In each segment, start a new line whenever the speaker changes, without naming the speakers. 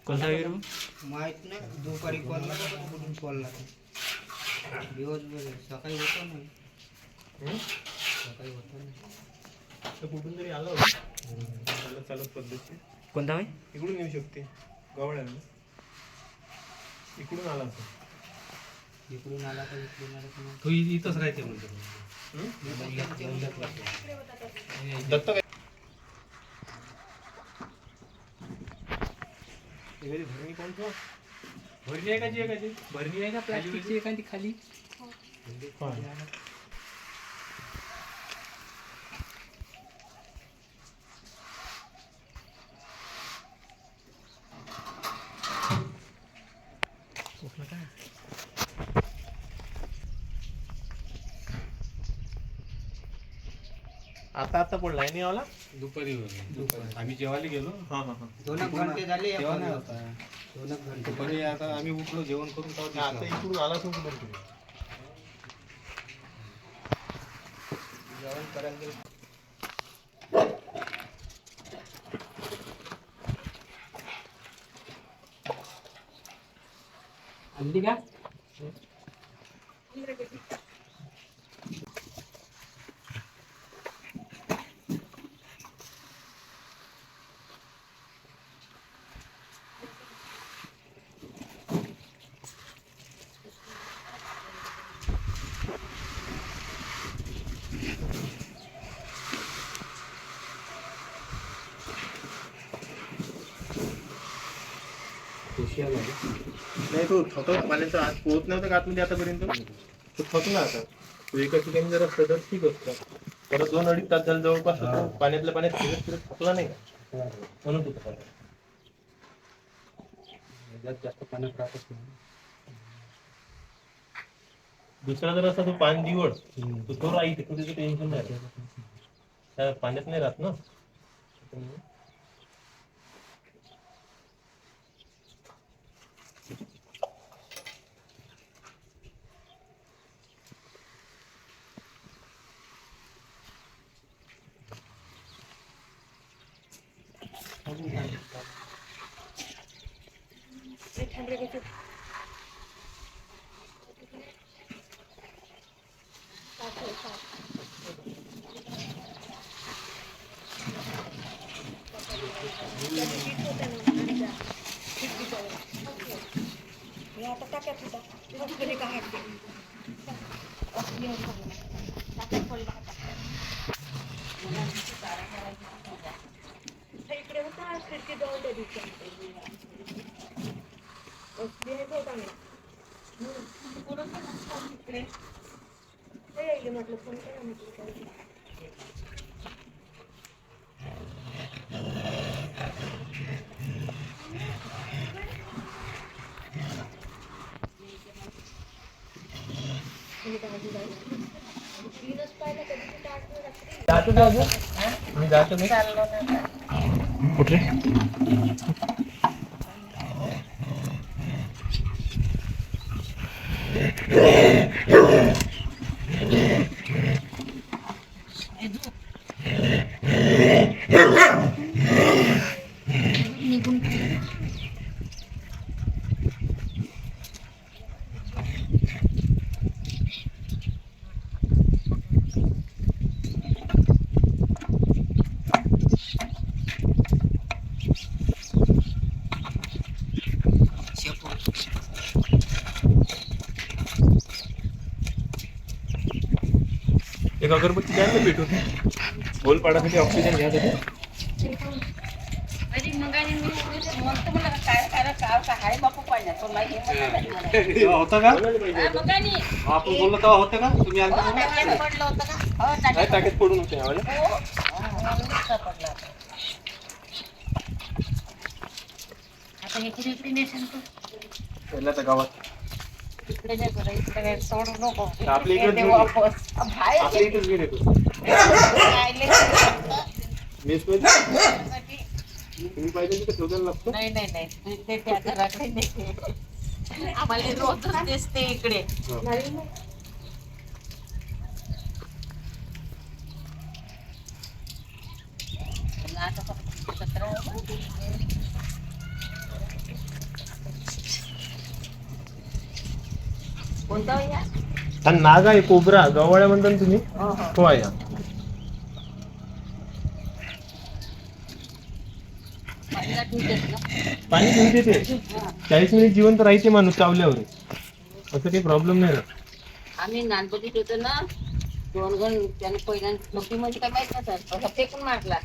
कोणता विहीर
माहित नाही. दुपारी कॉल लागला कुठून कॉल लागला. दिवसभर सकाळी होतो नाही. सकाळी होतो नाही.
कुठून जरी आलं होतं चालत पद्धती
कोणता होय
इकडून येऊ शकते. गवळ्याला इकडून आला असं.
इकडून आला तर इकडून आला तर
तो इथंच राहते म्हणतो.
दत्त काय भरणी कोणतं
भरणी आहे का जी एखादी भरणी आहे का प्लास्टिकची एखादी खाली
आता पडलाय नाही आला.
दुपारी आम्ही जेवायला गेलो.
हा हा हा
2 घंटे झाले.
जेवण नाही होता.
2 घंटे
दुपारी आता आम्ही उठलो जेवण करून तेव्हा
आता
दिसला.
इकडून आला असं कुठून तुम्ही
जेवण करायला गेलो.
आणली का
नाही तो थकला पाण्याचा आज पोहोच नव्हता का आतमध्ये आतापर्यंत. तो थकला आता. तो एका ठिकाणी जर असतं तर ठीक असतं. परत 2-2.5 तास झाले जवळपास तो पाण्यातल्या पाण्यात फिरत फिरत थकला नाही का म्हणून तो थकला.
जास्त पाण्यात राहतच नाही.
दुसरा जर असा तो पाणी दिवड तो राहील कुठे टेन्शन नाही राहत. त्या पाण्यात नाही राहत ना. जातो का अजून मी जातो मी कुठे एक अगरबत्ती द्या ना भेटून बोल पाडासाठी ऑक्सिजन घ्यासाठी.
होतं का आपण बोललो तेव्हा होतं का तुम्ही टाकीत पडून होते आता गावात
सोडू नको
आपल्या इकडे
वापस
आपल्या इथेच गेले तू तुम्ही पाहिजे तिथे शोधायला लागतो.
नाही नाही नाही ते त्या घराकडे नाही. आम्हाला रोजच दिसते इकडे. आता कोणता हो या?
हा नाग आहे, कोबरा, गवाळ्या म्हणता ना तुम्ही,
हो हो.
तो आहे हा.
पाहिला ठेवतेस ना?
पाणी पिऊन देते,
हा.
40 मिनिट जिवंत राहायचे माणूस चावल्यावर, असं काही प्रॉब्लेम नाही ना.
आम्ही नानपतीत होतो ना, 2 गण त्याने पहिल्यांदा मध्ये काय माहित नसतं, असं फेकून मारला.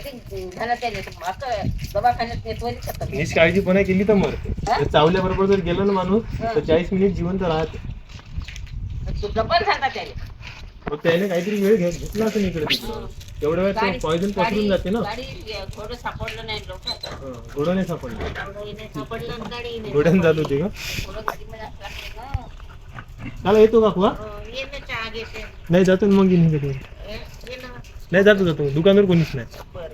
ते झालं त्याने असं दवाखान्यात नेतवरी खतम.
निष्काळजीपणा केली तर मरते.
हा?
चावल्याबरोबर जर गेलं ना माणूस
हा.
तर 40 मिनिट जिवंत राहते.
तो डबल झाला त्याने.
मग त्याने काहीतरी वेळ घेतला असेल इकडे तिकडे. तेवढ्या वेळात पॉइझन पसरून जाते ना.
गाडी थोडं सापडलं नाही लोकांना.
घोडं नाही सापडलं,
सापडलं आणि गाडी नाही.
घोड्यानं जात होते का?
थोडं गाडीमध्ये असं लागलं ना.
त्याला येतो का कुवा?
ये ना चहा घेते.
नाही जातो ना मग निघतो.
ये ना.
नाही जातो दुकानावर कोणीच नाही.
बरं.